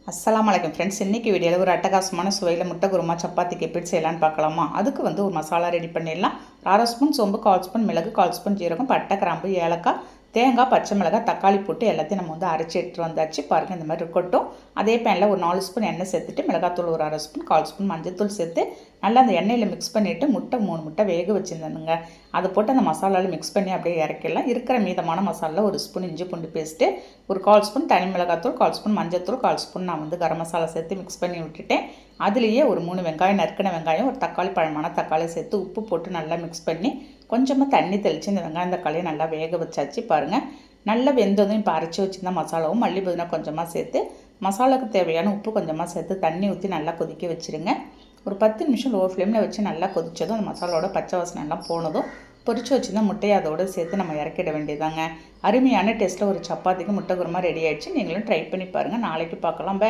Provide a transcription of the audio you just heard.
அஸ்ஸலாமு அலைக்கும் ஃப்ரெண்ட்ஸ். இன்றைக்கி வீடியோவில் ஒரு அட்டகாசமான சுவையில் முட்டை குருமா சப்பாத்திக்கு எப்படி செய்யலான்னு பார்க்கலாமா? அதுக்கு ஒரு மசாலா ரெடி பண்ணிடலாம். 1/2 ஸ்பூன் சோம்பு, 1/4 ஸ்பூன் மிளகு, 1/4 ஸ்பூன் ஜீரகம், பட்டை, கிராம்பு, ஏலக்காய், தேங்காய், பச்சை மிளகாய், தக்காளி போட்டு எல்லாத்தையும் நம்ம அரைச்சி எடுத்துகிட்டு வந்தாச்சு. பாருங்கள், இந்த மாதிரி இருக்கட்டும். அதே பேனில் ஒரு 4 ஸ்பூன் எண்ணெய் சேர்த்துட்டு மிளகாத்தூள் ஒரு 1/2 ஸ்பூன், 1/4 ஸ்பூன் மஞ்சள்தூள் சேர்த்து நல்லா அந்த எண்ணெயில் மிக்ஸ் பண்ணிவிட்டு 3 முட்டை வேக வச்சுருந்தேனுங்க. அதை போட்டு அந்த மசாலாவில் மிக்ஸ் பண்ணி அப்படியே இறக்கிடலாம். இருக்கிற மீதமான மசாலா 1 ஸ்பூன் இஞ்சி பூண்டு பேஸ்ட்டு, ஒரு 1/4 ஸ்பூன் தனி மிளகாத்தூள், 1/4 ஸ்பூன் மஞ்சள்தூள், 1/4 ஸ்பூன் நான் கரம் மசாலா சேர்த்து மிக்ஸ் பண்ணி விட்டுட்டேன். அதுலேயே ஒரு 3 வெங்காயம், நறுக்கின வெங்காயம், ஒரு தக்காளி, பழமான தக்காளி சேர்த்து உப்பு போட்டு நல்லா மிக்ஸ் பண்ணி கொஞ்சமாக தண்ணி தெளித்து இந்த வெங்காயம் தக்காளியை நல்லா வேக வச்சாச்சு. பாருங்கள், நல்லா வெந்ததும் இப்போ அரைச்சி வச்சுருந்தா மசாலாவும் மல்லி புதினா கொஞ்சமாக சேர்த்து மசாலாவுக்கு தேவையான உப்பு கொஞ்சமாக சேர்த்து தண்ணி ஊற்றி நல்லா கொதிக்க வச்சுருங்க. ஒரு 10 நிமிஷம் லோ ஃப்ளேமில் வச்சு நல்லா கொதித்ததும் அந்த மசாலாவோட பச்சை வாசனை எல்லாம் போனதும் பொரிச்சு வச்சுருந்தா முட்டையை அதோடு சேர்த்து நம்ம இறக்கிட வேண்டியதாங்க. அருமையான டேஸ்ட்டில் ஒரு சப்பாத்திக்கு முட்டை குருமா ரெடி ஆகிடுச்சு. நீங்களும் ட்ரை பண்ணி பாருங்கள். நாளைக்கு பார்க்கலாம்.